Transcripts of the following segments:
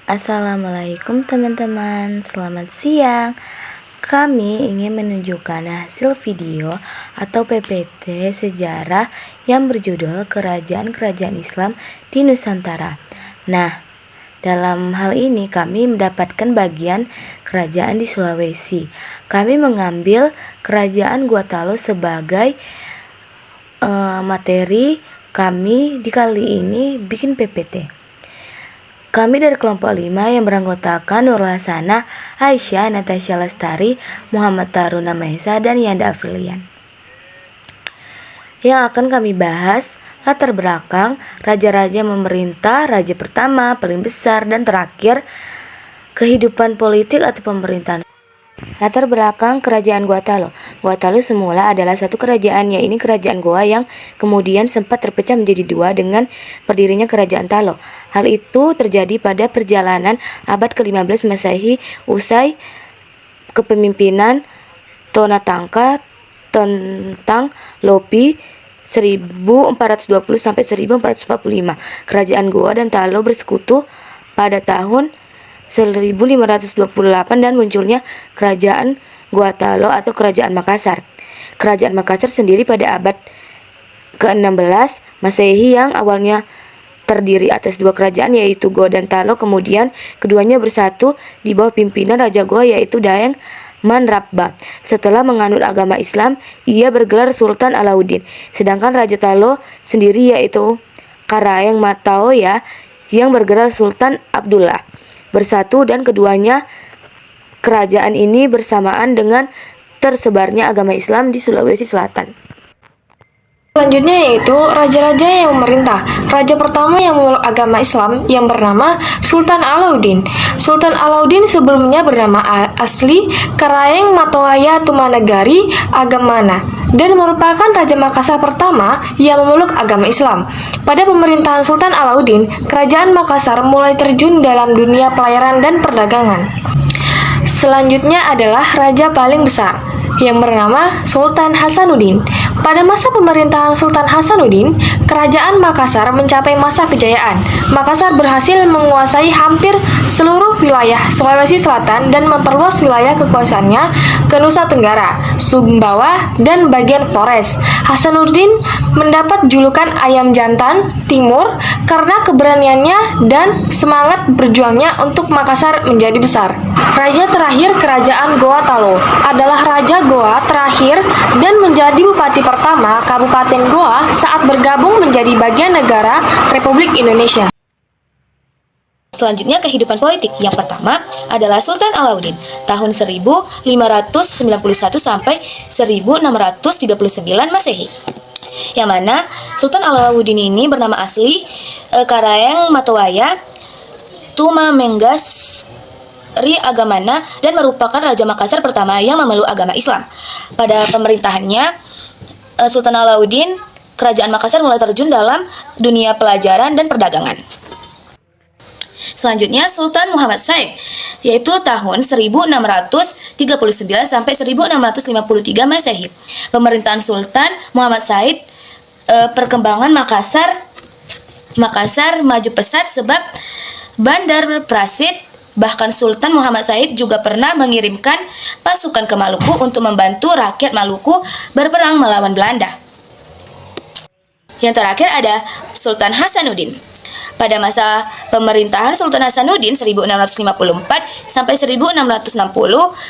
Assalamualaikum teman-teman, selamat siang. Kami ingin menunjukkan hasil video atau PPT sejarah yang berjudul Kerajaan-Kerajaan Islam di Nusantara. Nah, dalam hal ini kami mendapatkan bagian kerajaan di Sulawesi. Kami mengambil kerajaan Gua Talo sebagai materi kami di kali ini bikin PPT. Kami dari kelompok 5 yang beranggotakan Nurul Hasanah, Aisyah, Natasha Lestari, Muhammad Taruna Mahesa, dan Yanda Afrilian. Yang akan kami bahas latar belakang raja-raja memerintah, raja pertama, paling besar, dan terakhir kehidupan politik atau pemerintahan. Latar belakang kerajaan Gua Talo. Gua Talo semula adalah satu kerajaan, yaitu kerajaan Goa yang kemudian sempat terpecah menjadi dua dengan berdirinya kerajaan Talo. Hal itu terjadi pada perjalanan abad ke-15 Masehi usai kepemimpinan Tonatangka tentang Lopi 1420 sampai 1445. Kerajaan Goa dan Talo bersekutu pada tahun 1528 dan munculnya kerajaan Gua Talo atau kerajaan Makassar. Kerajaan Makassar sendiri pada abad ke-16 Masehi yang awalnya terdiri atas dua kerajaan yaitu Goa dan Talo, kemudian keduanya bersatu di bawah pimpinan Raja Goa yaitu Daeng Manrabba. Setelah menganut agama Islam, ia bergelar Sultan Alauddin. Sedangkan Raja Talo sendiri yaitu Karaeng Mataoya yang bergelar Sultan Abdullah. Bersatu dan keduanya kerajaan ini bersamaan dengan tersebarnya agama Islam di Sulawesi Selatan. Selanjutnya yaitu raja-raja yang memerintah. Raja pertama yang memeluk agama Islam yang bernama Sultan Alauddin. Sultan Alauddin sebelumnya bernama asli Karaeng Matoaya Tumanagari Agamana dan merupakan Raja Makassar pertama yang memeluk agama Islam. Pada pemerintahan Sultan Alauddin, kerajaan Makassar mulai terjun dalam dunia pelayaran dan perdagangan. Selanjutnya adalah raja paling besar yang bernama Sultan Hasanuddin. Pada masa pemerintahan Sultan Hasanuddin, kerajaan Makassar mencapai masa kejayaan. Makassar berhasil menguasai hampir seluruh wilayah Sulawesi Selatan dan memperluas wilayah kekuasaannya ke Nusa Tenggara, Sumbawa, dan bagian Flores. Hasanuddin mendapat julukan Ayam Jantan Timur karena keberaniannya dan semangat berjuangnya untuk Makassar menjadi besar. Raja terakhir kerajaan Gua Talo adalah Raja Goa terakhir dan menjadi bupati pertama Kabupaten Goa saat bergabung menjadi bagian negara Republik Indonesia. Selanjutnya kehidupan politik. Yang pertama adalah Sultan Alauddin tahun 1591 sampai 1639 Masehi. Yang mana Sultan Alauddin ini bernama asli Karaeng Matoaya Tumamengas Ri Agamana dan merupakan Raja Makassar pertama yang memeluk agama Islam. Pada pemerintahannya, Sultan Alauddin, kerajaan Makassar mulai terjun dalam dunia pelajaran dan perdagangan. Selanjutnya Sultan Muhammad Said, yaitu tahun 1639 sampai 1653 Masehi. Pemerintahan Sultan Muhammad Said, perkembangan Makassar maju pesat sebab Bandar Prasid. Bahkan Sultan Muhammad Said juga pernah mengirimkan pasukan ke Maluku untuk membantu rakyat Maluku berperang melawan Belanda. Yang terakhir ada Sultan Hasanuddin. Pada masa pemerintahan Sultan Hasanuddin 1654 sampai 1660,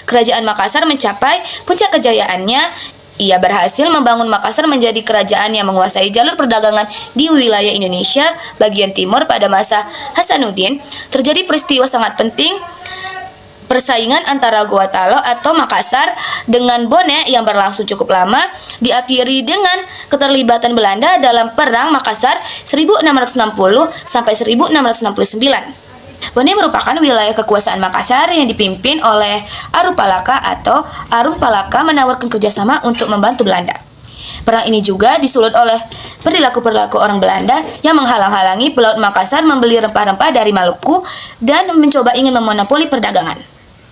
kerajaan Makassar mencapai puncak kejayaannya. Ia berhasil membangun Makassar menjadi kerajaan yang menguasai jalur perdagangan di wilayah Indonesia bagian timur. Pada masa Hasanuddin, terjadi peristiwa sangat penting, persaingan antara Gua Talo atau Makassar dengan Bone yang berlangsung cukup lama, diakhiri dengan keterlibatan Belanda dalam Perang Makassar 1660 sampai 1669. Bone merupakan wilayah kekuasaan Makassar yang dipimpin oleh Arupalaka atau Arung Palaka menawarkan kerjasama untuk membantu Belanda. Perang ini juga disulut oleh perilaku-perilaku orang Belanda yang menghalang-halangi pelaut Makassar membeli rempah-rempah dari Maluku dan mencoba ingin memonopoli perdagangan.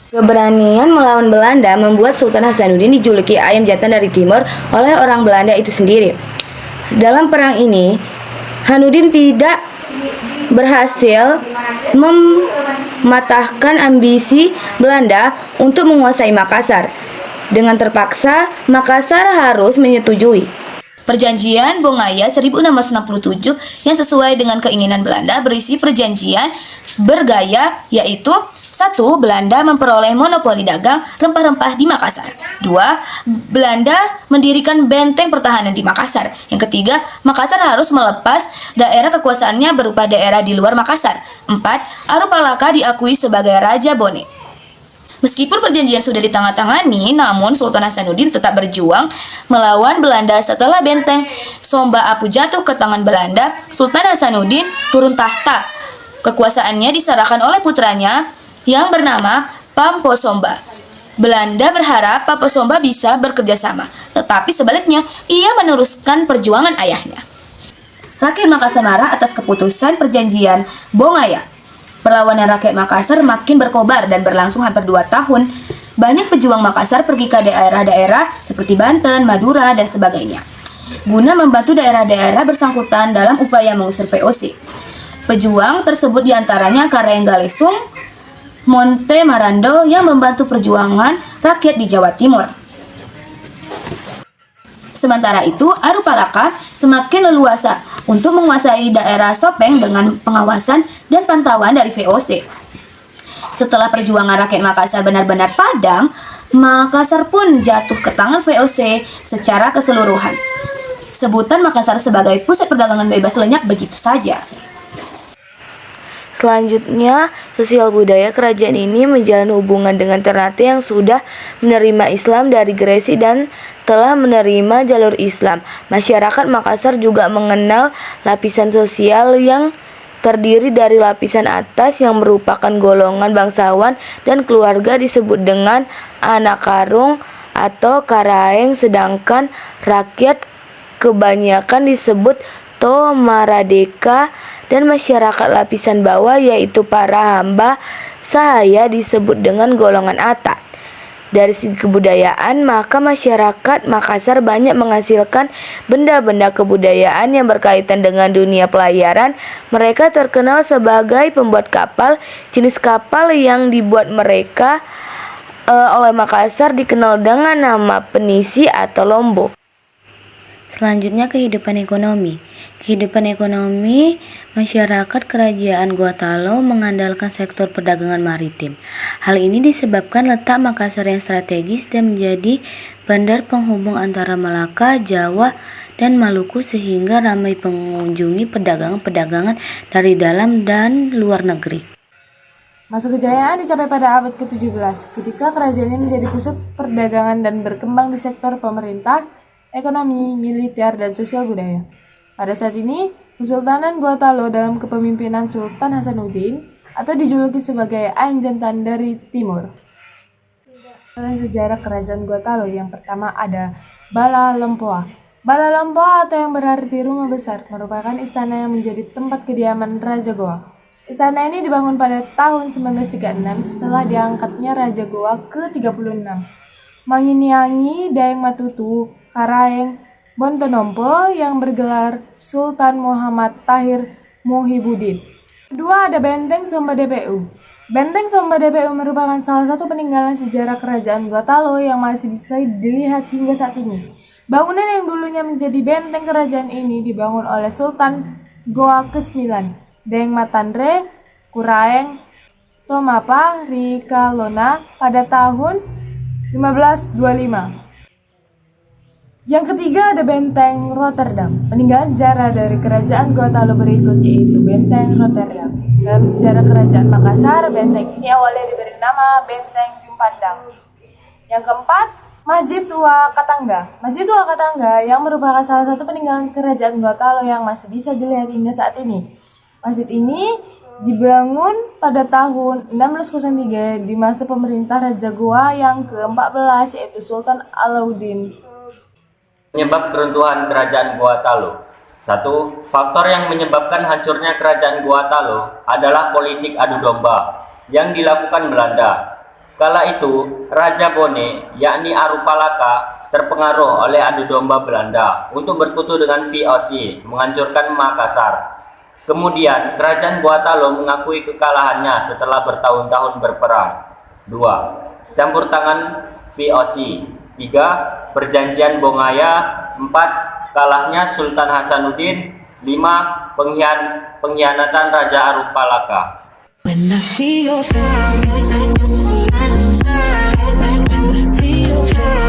Keberanian melawan Belanda membuat Sultan Hasanuddin dijuluki Ayam Jantan dari Timur oleh orang Belanda itu sendiri. Dalam perang ini, Hasanuddin tidak berhasil mematahkan ambisi Belanda untuk menguasai Makassar. Dengan terpaksa, Makassar harus menyetujui Perjanjian Bongaya 1667 yang sesuai dengan keinginan Belanda berisi perjanjian bergaya, yaitu 1. Belanda memperoleh monopoli dagang rempah-rempah di Makassar. 2. Belanda mendirikan benteng pertahanan di Makassar. Yang ketiga, Makassar harus melepas daerah kekuasaannya berupa daerah di luar Makassar. 4. Arupalaka diakui sebagai Raja Bone. Meskipun perjanjian sudah ditandatangani, namun Sultan Hasanuddin tetap berjuang melawan Belanda. Setelah benteng Somba Apu jatuh ke tangan Belanda, Sultan Hasanuddin turun tahta. Kekuasaannya diserahkan oleh putranya yang bernama Pampo Somba. Belanda berharap Pampo Somba bisa bekerja sama, tetapi sebaliknya ia meneruskan perjuangan ayahnya. Rakyat Makassar marah atas keputusan perjanjian Bongaya. Perlawanan rakyat Makassar makin berkobar dan berlangsung hampir 2 tahun. Banyak pejuang Makassar pergi ke daerah-daerah seperti Banten, Madura, dan sebagainya, guna membantu daerah-daerah bersangkutan dalam upaya mengusir VOC. Pejuang tersebut diantaranya Kareng Galesung, Monte Marando yang membantu perjuangan rakyat di Jawa Timur. Sementara itu, Arupalaka semakin leluasa untuk menguasai daerah Sopeng dengan pengawasan dan pantauan dari VOC. Setelah perjuangan rakyat Makassar benar-benar padam, Makassar pun jatuh ke tangan VOC secara keseluruhan. Sebutan Makassar sebagai pusat perdagangan bebas lenyap begitu saja. Selanjutnya, sosial budaya kerajaan ini menjalin hubungan dengan Ternate yang sudah menerima Islam dari Gresik dan telah menerima jalur Islam. Masyarakat Makassar juga mengenal lapisan sosial yang terdiri dari lapisan atas yang merupakan golongan bangsawan dan keluarga disebut dengan anak karung atau karaeng, sedangkan rakyat kebanyakan disebut tomaradeka, dan masyarakat lapisan bawah yaitu para hamba sahaya disebut dengan golongan ata. Dari segi kebudayaan, maka masyarakat Makassar banyak menghasilkan benda-benda kebudayaan yang berkaitan dengan dunia pelayaran. Mereka terkenal sebagai pembuat kapal. Jenis kapal yang dibuat mereka oleh Makassar dikenal dengan nama penisi atau lombo. Selanjutnya, kehidupan ekonomi. Kehidupan ekonomi masyarakat kerajaan Gotalo mengandalkan sektor perdagangan maritim. Hal ini disebabkan letak Makassar yang strategis dan menjadi bandar penghubung antara Malaka, Jawa, dan Maluku sehingga ramai mengunjungi pedagang-pedagangan dari dalam dan luar negeri. Masa kejayaan dicapai pada abad ke-17 ketika kerajaan ini menjadi pusat perdagangan dan berkembang di sektor pemerintah, ekonomi, militer, dan sosial budaya. Pada saat ini, Kesultanan Gotalo dalam kepemimpinan Sultan Hasanuddin atau dijuluki sebagai Ain Jantan dari Timur. Dalam sejarah kerajaan Gotalo yang pertama ada Bala Lempoa. Bala Lempoa atau yang berarti rumah besar merupakan istana yang menjadi tempat kediaman Raja Goa. Istana ini dibangun pada tahun 1936 setelah diangkatnya Raja Goa ke-36. Manginiangi Daeng Matutu Karaeng Bontonompo yang bergelar Sultan Muhammad Tahir Muhibuddin. Kedua ada Benteng Somba DPU. Benteng Somba DPU merupakan salah satu peninggalan sejarah kerajaan Gotalo yang masih bisa dilihat hingga saat ini. Bangunan yang dulunya menjadi benteng kerajaan ini dibangun oleh Sultan Goa ke-9, Daeng Matandre Kuraeng Tomapa Rikalona pada tahun 1525. Yang ketiga ada Benteng Rotterdam. Peninggalan sejarah dari kerajaan Gotalo berikut yaitu Benteng Rotterdam. Dalam sejarah kerajaan Makassar, benteng ini awalnya diberi nama Benteng Jumpandang. Yang keempat, Masjid Tua Katangga. Masjid Tua Katangga yang merupakan salah satu peninggalan kerajaan Gotalo yang masih bisa dilihat hingga saat ini. Masjid ini dibangun pada tahun 1603 di masa pemerintah Raja Goa yang ke-14 yaitu Sultan Alauddin. Penyebab keruntuhan kerajaan Gotalo. 1. Faktor yang menyebabkan hancurnya kerajaan Gotalo adalah politik adu domba yang dilakukan Belanda. Kala itu, Raja Bone, yakni Arupalaka, terpengaruh oleh adu domba Belanda untuk berkutu dengan VOC, menghancurkan Makassar. Kemudian, kerajaan Gorontalo mengakui kekalahannya setelah bertahun-tahun berperang. 2. Campur tangan VOC. 3. Perjanjian Bongaya. 4. Kalahnya Sultan Hasanuddin. 5. Pengkhianatan Raja Arupalaka. When I see your face, when I see your face.